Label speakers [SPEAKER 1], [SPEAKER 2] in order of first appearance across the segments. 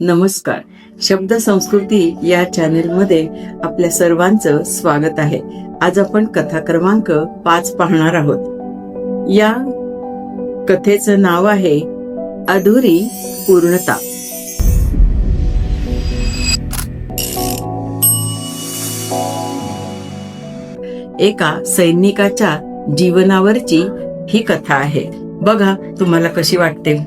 [SPEAKER 1] नमस्कार. शब्द संस्कृती या चॅनेलमध्ये आपल्या सर्वांचं स्वागत आहे. आज आपण कथा क्रमांक 5 पाहणार आहोत. या कथेचं नाव आहे अधुरी पूर्णता. एका सैनिकाच्या जीवनावरची ही कथा आहे. बघा तुम्हाला कशी वाटते.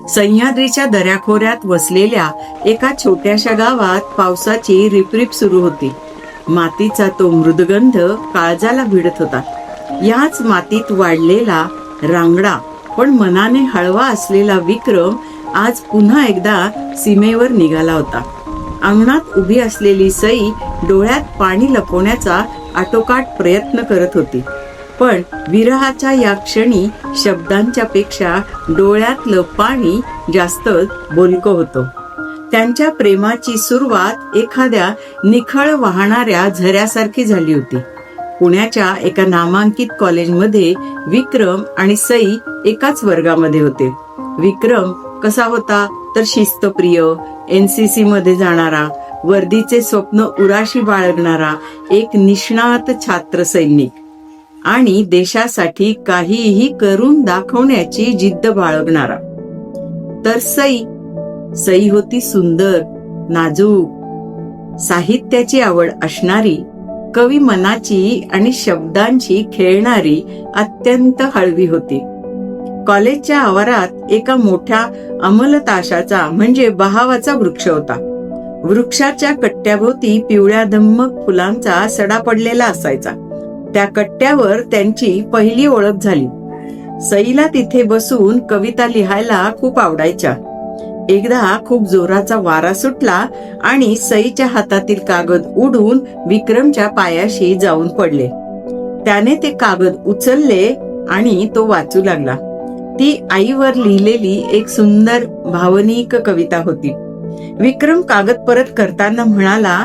[SPEAKER 1] सह्याद्रीच्या दऱ्याखोऱ्यात वसलेल्या एका छोट्याशा गावात पावसाची रिपरिप सुरू होती. मातीचा तो मृदगंध काळजाला भिडत होता. याच मातीत वाढलेला रांगडा पण मनाने हळवा असलेला विक्रम आज पुन्हा एकदा सीमेवर निघाला होता. अंगणात उभी असलेली सई डोळ्यात पाणी लपवण्याचा आटोकाट प्रयत्न करत होती. पण विरहाच्या या क्षणी शब्दांच्या पेक्षा डोळ्यातलं पाणी जास्त बोलकं होतं. त्यांच्या प्रेमाची सुरुवात एखाद्या निखळ वाहणाऱ्या झऱ्यासारखी झाली होती. पुण्याच्या एका नामांकित कॉलेजमध्ये विक्रम आणि सई एकाच वर्गामध्ये होते. विक्रम कसा होता तर शिस्तप्रिय, NCC मध्ये जाणारा, वर्दीचे स्वप्न उराशी बाळगणारा एक निष्णात छात्र सैनिक आणि देशासाठी काहीही करून दाखवण्याची जिद्द बाळगणारा. तर सई होती सुंदर, नाजूक, साहित्याची आवड असणारी, कवी मनाची आणि शब्दांची खेळणारी, अत्यंत हळवी होती. कॉलेजच्या आवारात एका मोठ्या अमलताशाचा म्हणजे बहावाचा वृक्ष होता. वृक्षाच्या कट्ट्याभोवती पिवळ्या धम्मक फुलांचा सडा पडलेला असायचा. त्या कट्ट्यावर त्यांची पहिली ओळख झाली. सईला तिथे बसून कविता लिहायला खूप आवडायच्या. एकदा खूप जोराचा वारा सुटला आणि सईच्या हातातील कागद उडून विक्रमच्या पायाशी जाऊन पडले. त्याने ते कागद उचलले आणि तो वाचू लागला. ती आईवर लिहिलेली एक सुंदर भावनिक कविता होती. विक्रम कागद परत करताना म्हणाला,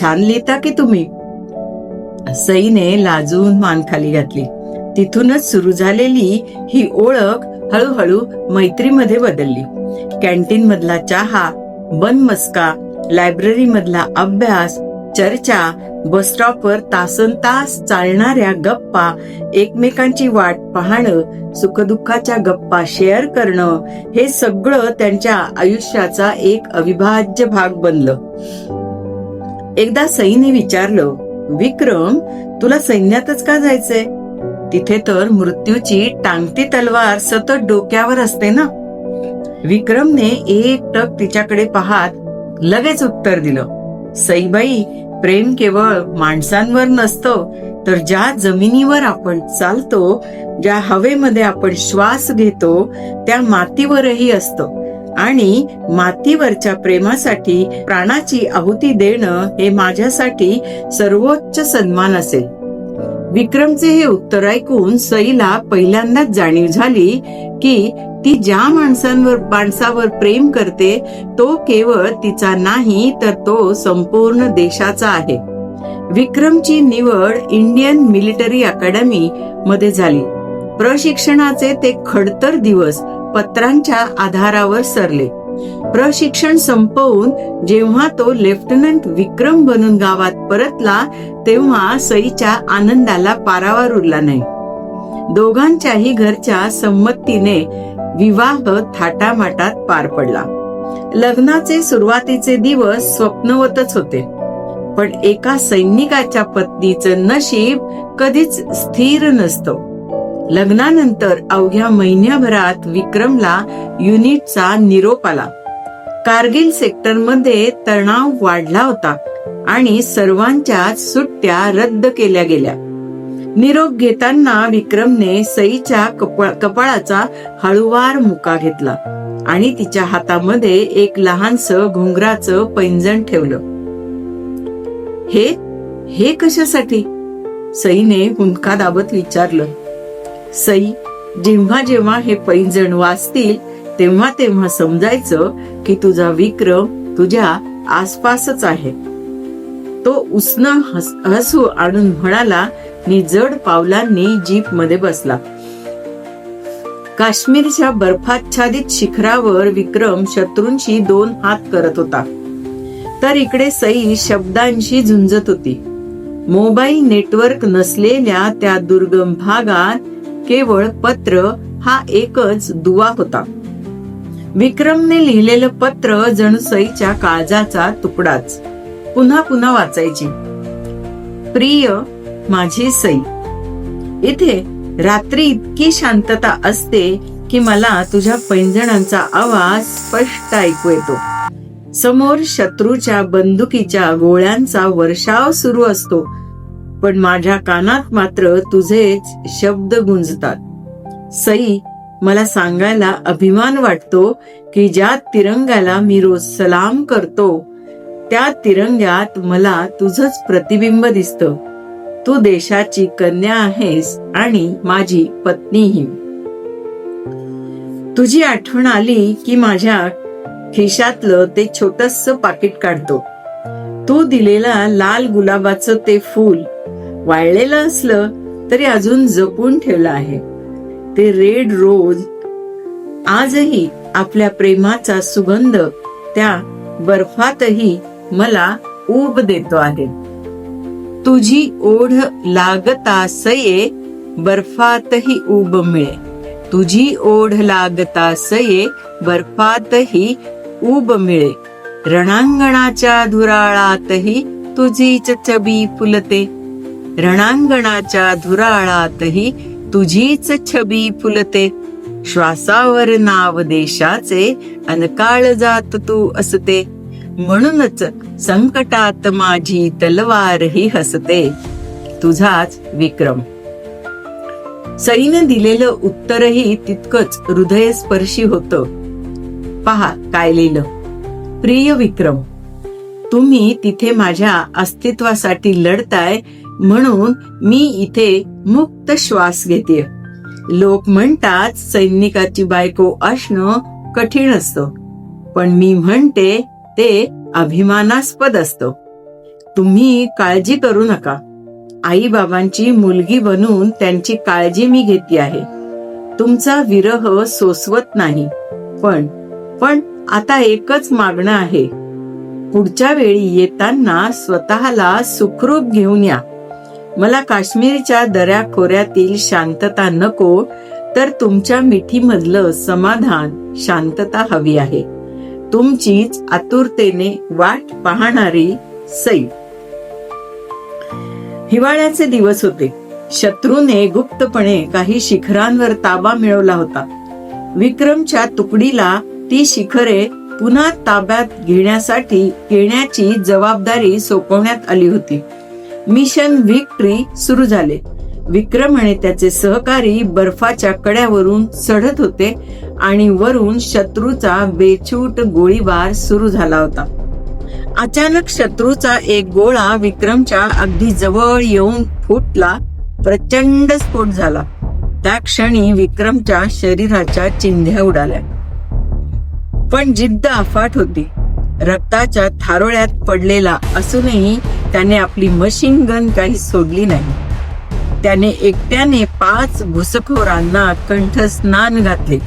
[SPEAKER 1] छान लिहिता की तुम्ही. सईने लाजून मान खाली घातली. तिथूनच सुरू झालेली ही ओळख हळूहळू मैत्रीमध्ये बदलली. कॅन्टीन मधला चहा, बनमस्का, लायब्ररी मधला अभ्यास, चर्चा, बस स्टॉपवर तासनतास चालणाऱ्या गप्पा, एकमेकांची वाट पाहणं, सुखदुःखाच्या गप्पा शेअर करणं, हे सगळं त्यांच्या आयुष्याचा एक अविभाज्य भाग बनलं. एकदा सईने विचारलं, विक्रम, तुला सैन्यातच का जायचंय? तिथे तर मृत्यूची टांगती तलवार सतत डोक्यावर असते ना. विक्रमने एकटक तिच्याकडे पाहत लगेच उत्तर दिलं, सईबाई, प्रेम केवळ माणसांवर नसतं, तर ज्या जमिनीवर आपण चालतो, ज्या हवेमध्ये आपण श्वास घेतो, त्या मातीवरही असतं. आणि मातीवरच्या प्रेमासाठी प्राणाची आहुती देणं हे माझ्यासाठी सर्वोच्च सन्मान असेल. विक्रमचे हे उत्तर ऐकून सईला पहिल्यांदाच जाणीव झाली की ती ज्या माणसावर प्रेम करते तो केवळ तिचा नाही, तर तो संपूर्ण देशाचा आहे. विक्रमची निवड इंडियन मिलिटरी अकॅडमी मध्ये झाली. प्रशिक्षणाचे ते खडतर दिवस पत्रांच्या आधारावर सरले. प्रशिक्षण संपवून जेव्हा तो लेफ्टनंट विक्रम बनून गावात परतला, तेव्हा सईच्या आनंदाला पारावार उरला नाही. दोघांच्याही घरच्या संमतीने विवाह थाटामाटात पार पडला. लग्नाचे सुरुवातीचे दिवस स्वप्नवतच होते. पण एका सैनिकाच्या पत्नीचं नशीब कधीच स्थिर नसतं. लग्नानंतर अवघ्या महिन्याभरात विक्रमला युनिटचा निरोप आला. कारगिल सेक्टरमध्ये तणाव वाढला होता आणि सर्वांच्याच सुट्ट्या रद्द केल्या गेल्या. निरोप घेताना विक्रमने सईच्या कपाळाचा हळूवार मुका घेतला आणि तिच्या हातामध्ये एक लहानसं घुंगराचं पैंजण ठेवलं. हे कशासाठी? सईने हुंदका दाबत विचारलं. सई, जेव्हा जेव्हा हे पैंजण वाजतील तेव्हा तेव्हा समजायचं की तुझा विक्रम तुझ्या आसपासच आहे. तो उसनं हसू आणून म्हणाला नि जड पावलांनी जीप मध्ये बसला. काश्मीरच्या बर्फाच्छादित शिखरावर विक्रम शत्रूंशी 2 हात करत होता, तर इकडे सई शब्दांशी झुंजत होती. मोबाईल नेटवर्क नसलेल्या त्या दुर्गम भागात केवळ पत्र हा एकच दुवा होता. विक्रमने लिहिलेलं पत्र जणू सईच्या काळजाचा तुकडाच. पुन्हा पुन्हा वाचायची. प्रिय माझी सई, इथे रात्री इतकी शांतता असते की मला तुझ्या पैंजणांचा आवाज स्पष्ट ऐकू येतो. समोर शत्रूच्या बंदुकीच्या गोळ्यांचा वर्षाव सुरू असतो, पण माझ्या कानात मात्र तुझेच शब्द गुंजतात. सई, मला सांगायला अभिमान वाटतो की ज्या तिरंग्याला मी रोज सलाम करतो त्या तिरंग्यात मला तुझंच प्रतिबिंब दिसतं. तू देशाची कन्या आहेस आणि माझी पत्नीही. तुझी आठवण आली की माझ्या खिशातलं ते छोटंसं पाकिट काढतो. तू दिलेला लाल गुलाबाचं ते फूल वाळलेलं असलं तरी अजून जपून ठेवलं आहे. ते रेड रोज आजही आपल्या प्रेमाचा सुगंध त्या बर्फातही मला ऊब देतो आहे. तुझी ओढ लागता सये बर्फातही ऊब मिळे. तुझी ओढ लागता सये बर्फातही ऊब मिळे. रणांगणाच्या धुराळातही तुझीच छबी फुलते. रणांगणाच्या धुराळातही तुझीच छबी फुलते. श्वासावर नाव देशाचे अनकाळ जात तू असते. म्हणूनच संकटात माझी तलवारही हसते. तुझाच विक्रम. सईने दिलेलं उत्तरही तितकंच हृदयस्पर्शी होतं. पहा काय लिहिलं. प्रिय विक्रम, तुम्ही तिथे माझ्या अस्तित्वासाठी लढताय म्हणून मी इथे मुक्त श्वास घेते. लोक म्हणतात सैनिकाची बायको असणं कठीण असतं, पण मी म्हणते ते अभिमानास्पद असतं. तुम्ही काळजी करू नका. आई बाबांची मुलगी बनून त्यांची काळजी मी घेते आहे. तुमचा विरह सोसवत नाही, पण आता एकच मागणं आहे. पुढच्या वेळी येताना स्वतःला सुखरूप घेऊन या. मला काश्मीरच्या दऱ्याखोऱ्यातील शांतता नको, तर तुमच्या मिठीमधलं समाधान, शांतता हवी आहे. तुमचीच आतुरतेने वाट पाहणारी सई. हिवाळ्याचे दिवस होते. शत्रूने गुप्तपणे काही शिखरांवर ताबा मिळवला होता. विक्रमच्या तुकडीला ती शिखरे पुन्हा ताब्यात घेण्याची जबाबदारी सोपवण्यात आली होती. मिशन व्हिक्टरी सुरू झाले. विक्रम आणि त्याचे सहकारी बर्फाच्या कड्यावरून चढत होते आणि वरून शत्रूचा बेछूट गोळीबार सुरू झाला होता. अचानक शत्रूचा एक गोळा विक्रमच्या अगदी जवळ येऊन फुटला. प्रचंड स्फोट झाला. त्या क्षणी विक्रमच्या शरीराच्या चिंध्या उडाल्या. पण जिद्द अफाट होती. रक्ताच्या थारोळ्यात पडलेला असूनही त्याने आपली मशीन गन काही सोडली नाही. त्याने एकट्याने 5 घुसखोरांना कंठस्नान घातले.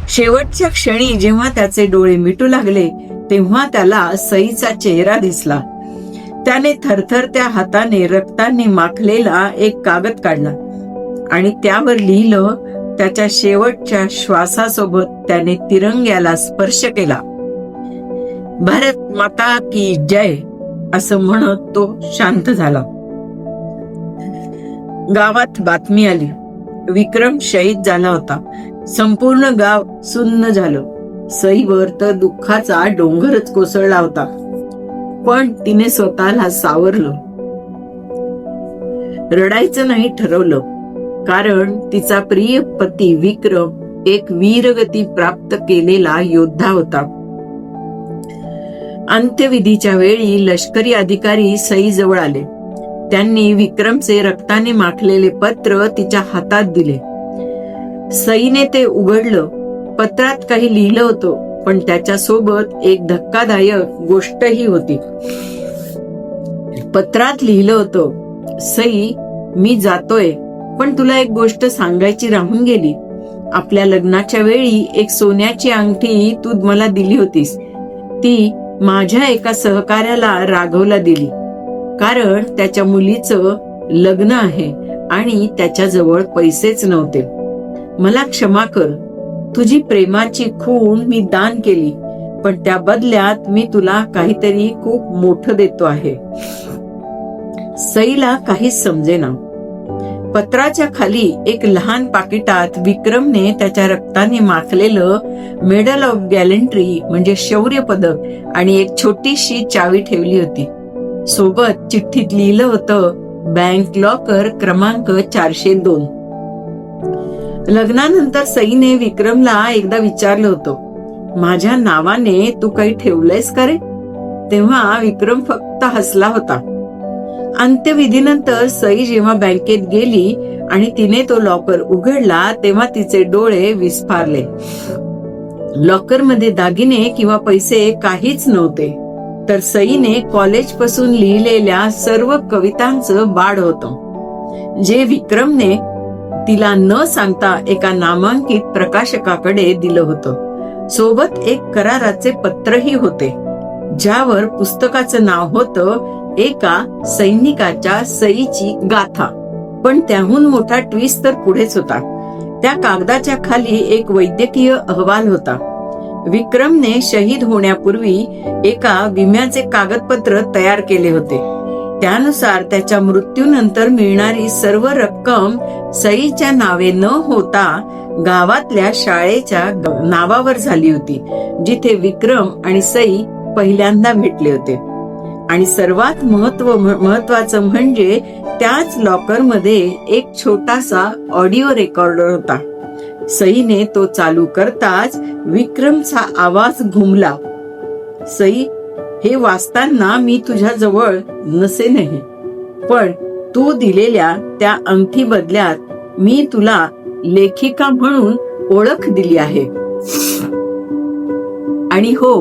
[SPEAKER 1] शेवटच्या क्षणी जेव्हा त्याचे डोळे मिटू लागले तेव्हा त्याला सईचा चेहरा दिसला. त्याने थरथरत्या हाताने रक्ताने माखलेला एक कागद काढला आणि त्यावर लिहिलं. त्याच्या शेवटच्या श्वासासोबत त्याने तिरंग्याला स्पर्श केला. भारत माता की जय असं म्हणत तो शांत झाला. गावात बातमी आली. विक्रम शहीद झाला होता. संपूर्ण गाव सुन्न झालं. सईवर तर दुःखाचा डोंगरच कोसळला होता. पण तिने स्वतःला सावरलं. रडायचं नाही ठरवलं, कारण तिचा प्रिय पती विक्रम एक वीरगती प्राप्त केलेला योद्धा होता. अंत्यविधीच्या वेळी लष्करी अधिकारी सई जवळ आले. त्यांनी विक्रमचे रक्ताने माखलेले पत्र तिच्या हातात दिले. सईने ते उघडलं. पत्रात काही लिहिलं होतं, पण त्याच्यासोबत एक धक्कादायक गोष्टही होती. पत्रात लिहिलं होतं, सई, मी जातोय, पण तुला एक गोष्ट सांगायची राहून गेली. आपल्या लग्नाच्या वेळी एक सोन्याची अंगठी तू मला दिली होतीस. ती माझ्या एका सहकार्याला राघवला दिली, कारण त्याच्या मुलीचं लग्न आहे आणि त्याच्याजवळ पैसेच नव्हते. मला क्षमा कर. तुझी प्रेमाची खूण मी दान केली, पण त्या बदल्यात मी तुला काहीतरी खूप मोठं देतो आहे. सईला काहीच समजेना. पत्राच्या खाली एक लहान पाकिटात विक्रमने त्याच्या रक्ताने माखलेलं मेडल ऑफ गॅलंट्री म्हणजे शौर्य पदक आणि एक छोटीशी चावी ठेवली होती. सोबत चिठ्ठीत लिहिलं होतं, बँक लॉकर क्रमांक 402. लग्नानंतर सईने विक्रमला एकदा विचारलं होतं, माझ्या नावाने तू काही ठेवलंयस का रे? तेव्हा विक्रम फक्त हसला होता. अंत्यविधीनंतर सई जेव्हा बँकेत गेली आणि तिने तो लॉकर उघडला तेव्हा तिचे डोळे विस्फारले. लॉकरमध्ये दागिने किंवा पैसे काहीच नव्हते, तर सईने कॉलेजपासून लिहिलेल्या सर्व कवितांचं बाड होतं, जे विक्रमने तिला न सांगता एका नामांकित प्रकाशकाकडे दिलं होतं. सोबत एक कराराचे पत्रही होते, ज्यावर पुस्तकाचं नाव होतं एका सैनिकाच्या सईची गाथा. पण त्याहून मोठा ट्विस्ट तर पुढेच होता. त्या कागदाच्या खाली एक वैद्यकीय अहवाल होता. विक्रमने शहीद होण्यापूर्वी एका विम्याचे कागदपत्र तयार केले होते. त्यानुसार त्याच्या मृत्यूनंतर मिळणारी सर्व रक्कम सईच्या नावे न होता गावातल्या शाळेच्या नावावर झाली होती, जिथे विक्रम आणि सई पहिल्यांदा भेटले होते. आणि सर्वात महत्वाचं म्हणजे त्याच लॉकरमध्ये एक छोटासा ऑडिओ रेकॉर्डर होता. सईने तो चालू करताच विक्रमचा आवाज घुमला, सई, हे वाचताना मी तुझ्या जवळ नसेनही, पण तू दिलेल्या त्या अंगठी बदल्यात मी तुला लेखिका म्हणून ओळख दिली आहे. आणि हो,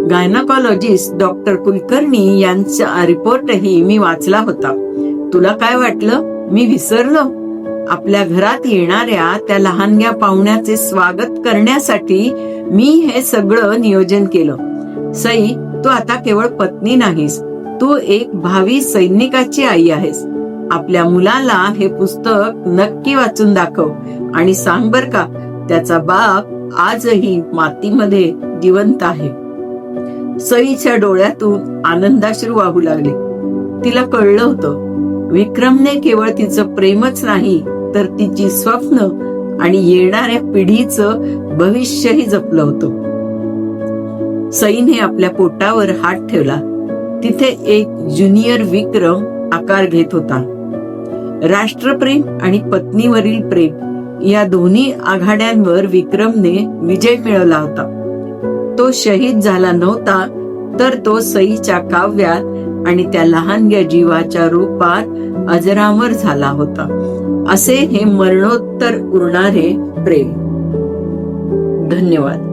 [SPEAKER 1] गायनाकॉलॉजिस्ट डॉक्टर कुलकर्णी यांचा रिपोर्टही मी वाचला होता. तुला काय वाटलं मी विसरलो? आपल्या घरात येणाऱ्या त्या लहानग्या पाहुण्याचे स्वागत करण्यासाठी मी हे सगळं नियोजन केलं. सई, तू आता केवळ पत्नी नाहीस, तू एक भावी सैनिकाची आई आहेस. आपल्या मुलाला हे पुस्तक नक्की वाचून दाखव आणि सांग बर का, त्याचा बाप आजही मातीमध्ये जिवंत आहे. सईच्या डोळ्यातून आनंदाश्रू वाहू लागले. तिला कळलं होतं, विक्रमने केवळ तिचं प्रेमच नाही तर तिची स्वप्न आणि येणाऱ्या पिढीचं भविष्यही जपलं होतं. सईने आपल्या पोटावर हात ठेवला. तिथे एक ज्युनियर विक्रम आकार घेत होता. राष्ट्रप्रेम आणि पत्नीवरील प्रेम या दोन्ही आघाड्यांवर विक्रमने विजय मिळवला होता. तो शहीद झाला नव्हता, तर तो सईच्या काव्यात आणि त्या लहानग्या जीवाच्या रूपात अजरामर झाला होता. असे हे मरणोत्तर उरणारे प्रेम. धन्यवाद.